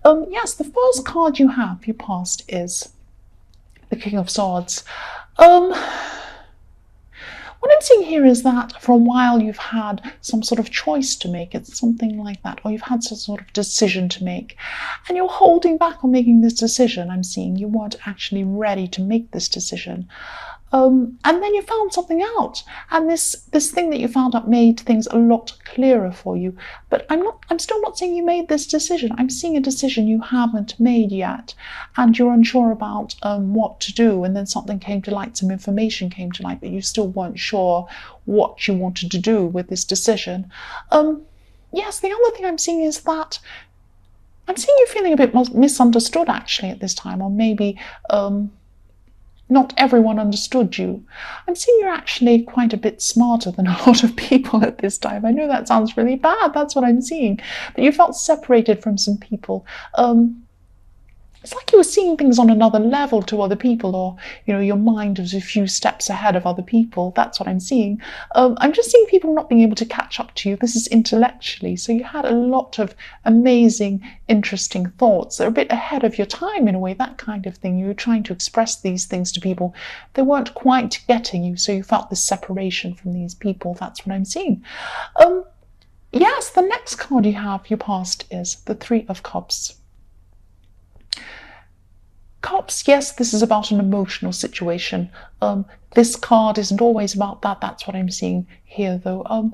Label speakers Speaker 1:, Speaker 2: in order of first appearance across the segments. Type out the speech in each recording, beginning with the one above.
Speaker 1: Yes, the first card you have, your past, is the King of Swords. What I'm seeing here is that for a while you've had some sort of choice to make. It's something like that, or you've had some sort of decision to make, and you're holding back on making this decision. I'm seeing you weren't actually ready to make this decision. And then you found something out, and this thing that you found out made things a lot clearer for you. But I'm still not saying you made this decision. I'm seeing a decision you haven't made yet, and you're unsure about what to do. And then something came to light, some information came to light, but you still weren't sure what you wanted to do with this decision. Yes, the other thing I'm seeing is that I'm seeing you feeling a bit misunderstood actually at this time, or maybe not everyone understood you. I'm seeing you're actually quite a bit smarter than a lot of people at this time. I know that sounds really bad, that's what I'm seeing. But you felt separated from some people. It's like you were seeing things on another level to other people, or your mind was a few steps ahead of other people. That's what I'm seeing. I'm just seeing people not being able to catch up to you. This is intellectually. So you had a lot of amazing, interesting thoughts. They're a bit ahead of your time in a way, that kind of thing. You were trying to express these things to people. They weren't quite getting you, so you felt this separation from these people. That's what I'm seeing. Yes, the next card you have, your past, is the Three of Cups. Cups, yes, this is about an emotional situation. This card isn't always about that. That's what I'm seeing here, though.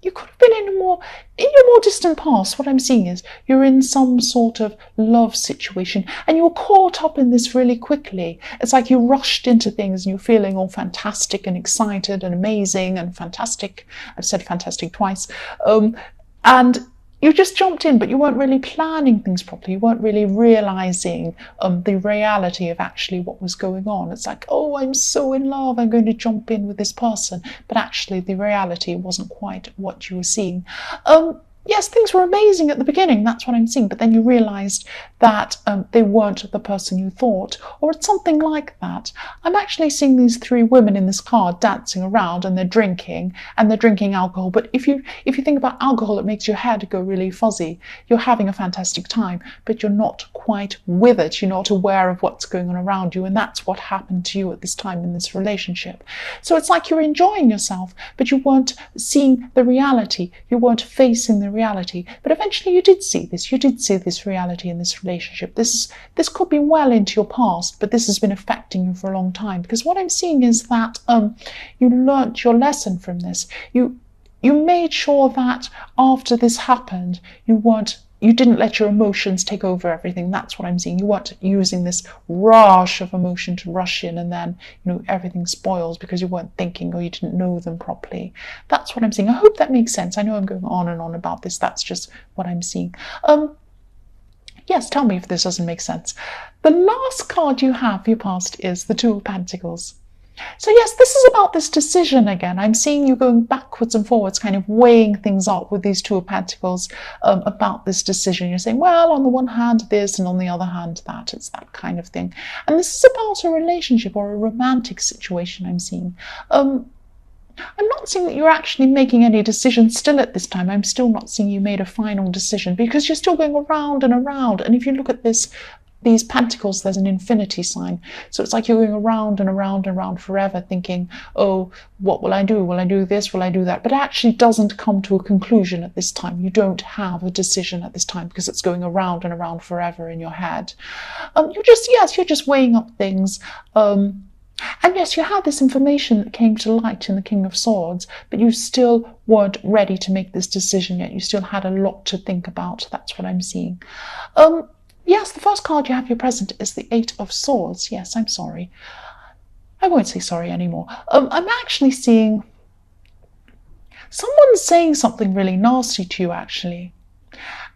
Speaker 1: You could have been in your more distant past. What I'm seeing is you're in some sort of love situation, and you were caught up in this really quickly. It's like you rushed into things, and you're feeling all fantastic and excited and amazing and fantastic. I've said fantastic twice. And you just jumped in, but you weren't really planning things properly. You weren't really realizing the reality of actually what was going on. It's like, oh, I'm so in love, I'm going to jump in with this person. But actually, the reality wasn't quite what you were seeing. Yes, things were amazing at the beginning, that's what I'm seeing, but then you realised that they weren't the person you thought, or it's something like that. I'm actually seeing these three women in this card dancing around, and they're drinking alcohol. But if you think about alcohol, it makes your head go really fuzzy. You're having a fantastic time, but you're not quite with it. You're not aware of what's going on around you, and that's what happened to you at this time in this relationship. So it's like you're enjoying yourself, but you weren't seeing the reality. You weren't facing the reality. But eventually you did see this. You did see this reality in this relationship. This could be well into your past, but this has been affecting you for a long time. Because what I'm seeing is that you learnt your lesson from this. You made sure that after this happened, you didn't let your emotions take over everything. That's what I'm seeing. You weren't using this rush of emotion to rush in, and then everything spoils because you weren't thinking, or you didn't know them properly. That's what I'm seeing. I hope that makes sense. I know I'm going on and on about this. That's just what I'm seeing. Yes, tell me if this doesn't make sense. The last card you have for your past is the Two of Pentacles. So yes, this is about this decision again. I'm seeing you going backwards and forwards, kind of weighing things up with these Two of Pentacles about this decision. You're saying, well, on the one hand this, and on the other hand that. It's that kind of thing. And this is about a relationship or a romantic situation I'm seeing. I'm not seeing that you're actually making any decisions still at this time. I'm still not seeing you made a final decision, because you're still going around and around. And if you look at these pentacles, there's an infinity sign. So it's like you're going around and around and around forever, thinking, oh, what will I do? Will I do this? Will I do that? But it actually doesn't come to a conclusion at this time. You don't have a decision at this time, because it's going around and around forever in your head. You're just weighing up things. And yes, you had this information that came to light in the King of Swords, but you still weren't ready to make this decision yet. You still had a lot to think about. That's what I'm seeing. Yes, the first card you have your present is the Eight of Swords. Yes, I'm sorry. I won't say sorry anymore. I'm actually seeing someone saying something really nasty to you, actually.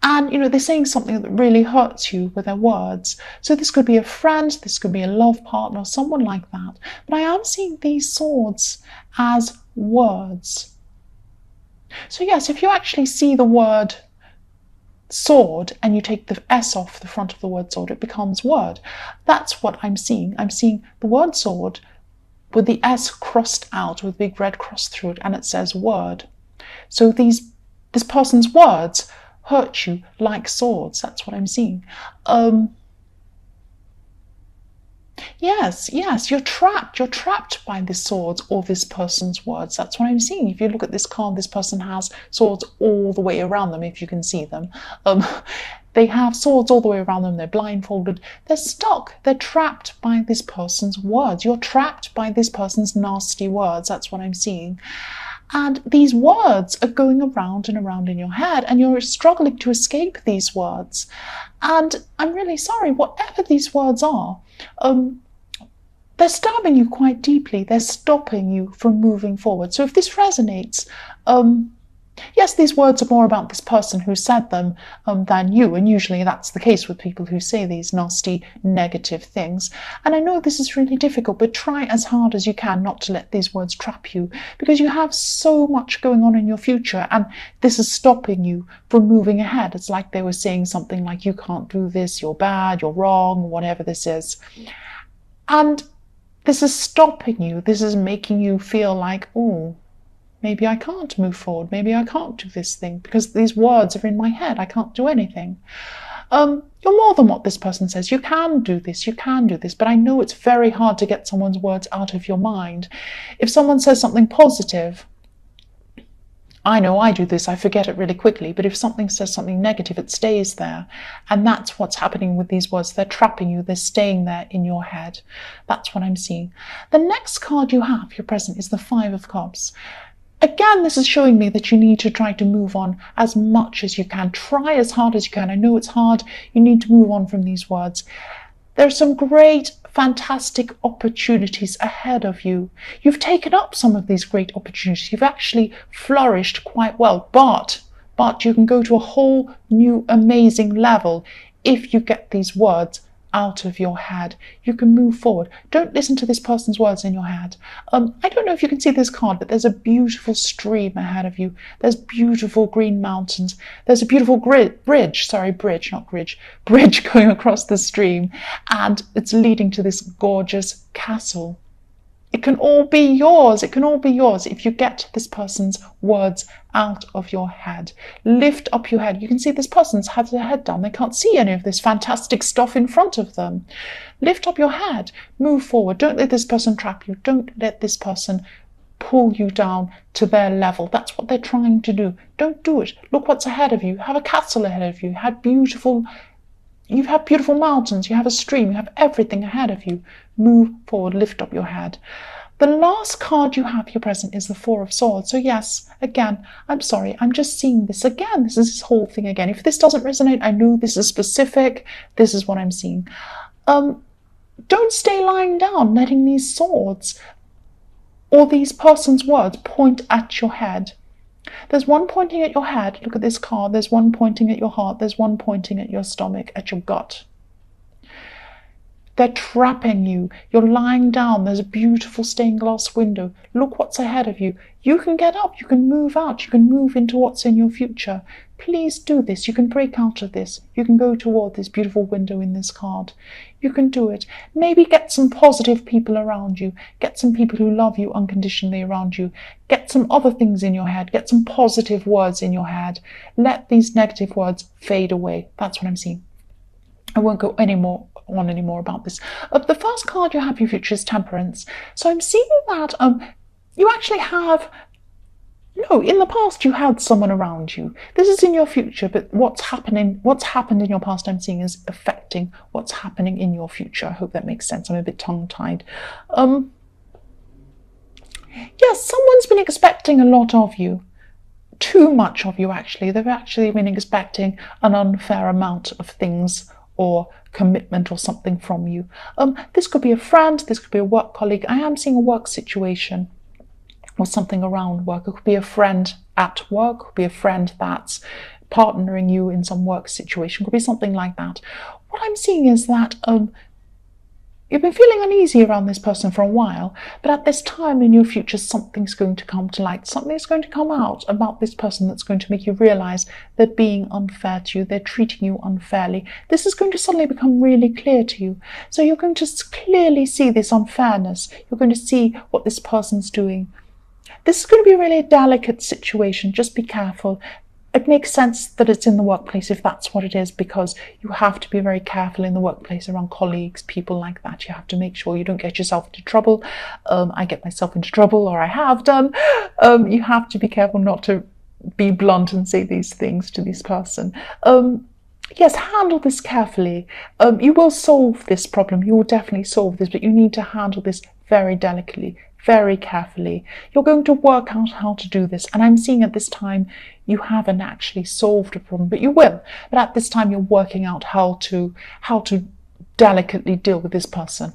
Speaker 1: And, they're saying something that really hurts you with their words. So this could be a friend, this could be a love partner, someone like that. But I am seeing these swords as words. So yes, if you actually see the word sword and you take the S off the front of the word sword, it becomes word. That's what I'm seeing. I'm seeing the word sword with the S crossed out with a big red cross through it, and it says word. So this person's words hurt you like swords. That's what I'm seeing. Yes, you're trapped. You're trapped by this swords or this person's words. That's what I'm seeing. If you look at this card, this person has swords all the way around them, if you can see them. They have swords all the way around them. They're blindfolded. They're stuck. They're trapped by this person's words. You're trapped by this person's nasty words. That's what I'm seeing. And these words are going around and around in your head, and you're struggling to escape these words. And I'm really sorry, whatever these words are, they're stabbing you quite deeply. They're stopping you from moving forward. So if this resonates, yes, these words are more about this person who said them than you, and usually that's the case with people who say these nasty, negative things. And I know this is really difficult, but try as hard as you can not to let these words trap you, because you have so much going on in your future, and this is stopping you from moving ahead. It's like they were saying something like, you can't do this, you're bad, you're wrong, whatever this is. And this is stopping you. This is making you feel like, oh, maybe I can't move forward. Maybe I can't do this thing because these words are in my head. I can't do anything. You're more than what this person says. You can do this. You can do this. But I know it's very hard to get someone's words out of your mind. If someone says something positive, I know I do this. I forget it really quickly. But if something says something negative, it stays there. And that's what's happening with these words. They're trapping you. They're staying there in your head. That's what I'm seeing. The next card you have, your present, is the Five of Cups. Again, this is showing me that you need to try to move on as much as you can. Try as hard as you can. I know it's hard. You need to move on from these words. There are some great, fantastic opportunities ahead of you. You've taken up some of these great opportunities. You've actually flourished quite well, but you can go to a whole new, amazing level if you get these words out of your head. You can move forward. Don't listen to this person's words in your head. I don't know if you can see this card, but there's a beautiful stream ahead of you. There's beautiful green mountains. There's a beautiful bridge going across the stream, and it's leading to this gorgeous castle. It can all be yours. It can all be yours if you get this person's words out of your head. Lift up your head. You can see this person's had their head down. They can't see any of this fantastic stuff in front of them. Lift up your head. Move forward. Don't let this person trap you. Don't let this person pull you down to their level. That's what they're trying to do. Don't do it. Look what's ahead of you. You have a castle ahead of you. You have beautiful mountains, you have a stream, you have everything ahead of you. Move forward, lift up your head. The last card you have, your present, is the Four of Swords. So yes, again, I'm sorry, I'm just seeing this again. This is this whole thing again. If this doesn't resonate, I know this is specific. This is what I'm seeing. Don't stay lying down, letting these swords or these person's words point at your head. There's one pointing at your head. Look at this card. There's one pointing at your heart. There's one pointing at your stomach, at your gut. They're trapping you. You're lying down. There's a beautiful stained glass window. Look what's ahead of you. You can get up. You can move out. You can move into what's in your future. Please do this. You can break out of this. You can go toward this beautiful window in this card. You can do it. Maybe get some positive people around you. Get some people who love you unconditionally around you. Get some other things in your head. Get some positive words in your head. Let these negative words fade away. That's what I'm seeing. I won't go anymore about this. The first card you have in your future is Temperance. So I'm seeing that you actually have, no, in the past you had someone around you. This is in your future, but what's happened in your past, I'm seeing, is affecting what's happening in your future. I hope that makes sense. I'm a bit tongue-tied. Yes, someone's been expecting a lot of you. Too much of you, actually. They've actually been expecting an unfair amount of things or commitment or something from you. This could be a friend, this could be a work colleague. I am seeing a work situation or something around work. It could be a friend at work, it could be a friend that's partnering you in some work situation, it could be something like that. What I'm seeing is that you've been feeling uneasy around this person for a while, but at this time in your future, something's going to come to light. Something's going to come out about this person that's going to make you realize they're being unfair to you. They're treating you unfairly. This is going to suddenly become really clear to you. So you're going to clearly see this unfairness. You're going to see what this person's doing. This is going to be a really delicate situation. Just be careful. it makes sense that it's in the workplace if that's what it is, because you have to be very careful in the workplace around colleagues, people like that. You have to make sure you don't get yourself into trouble. I get myself into trouble, or I have done. You have to be careful not to be blunt and say these things to this person. Yes, handle this carefully. You will solve this problem. You will definitely solve this, but you need to handle this very delicately, very carefully. You're going to work out how to do this. And I'm seeing at this time you haven't actually solved a problem, but you will. But at this time you're working out how to delicately deal with this person.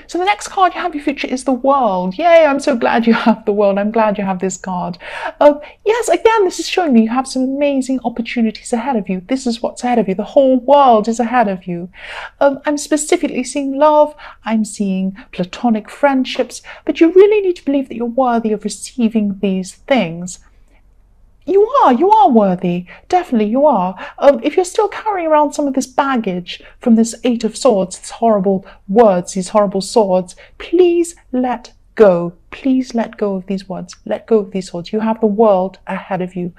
Speaker 1: So the next card you have your future is the World. Yay, I'm so glad you have the World. I'm glad you have this card. Yes, again, this is showing me you have some amazing opportunities ahead of you. This is what's ahead of you. The whole world is ahead of you. I'm specifically seeing love. I'm seeing platonic friendships. But you really need to believe that you're worthy of receiving these things. You are worthy. Definitely you are. If you're still carrying around some of this baggage from this Eight of Swords, these horrible words, these horrible swords, please let go. Please let go of these words. Let go of these swords. You have the world ahead of you.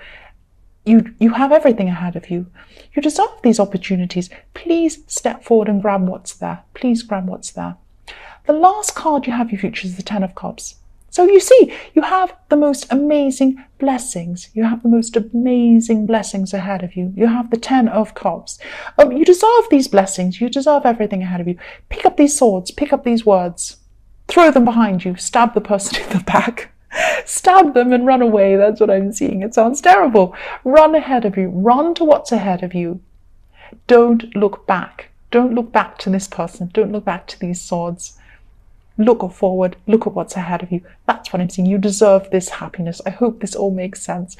Speaker 1: You have everything ahead of you. You deserve these opportunities. Please step forward and grab what's there. Please grab what's there. The last card you have your future is the Ten of Cups. So you see, you have the most amazing blessings. You have the most amazing blessings ahead of you. You have the Ten of Cups. You deserve these blessings. You deserve everything ahead of you. Pick up these swords. Pick up these words. Throw them behind you. Stab the person in the back. Stab them and run away. That's what I'm seeing. It sounds terrible. Run ahead of you. Run to what's ahead of you. Don't look back. Don't look back to this person. Don't look back to these swords. Look forward, look at what's ahead of you. That's what I'm seeing. You deserve this happiness. I hope this all makes sense.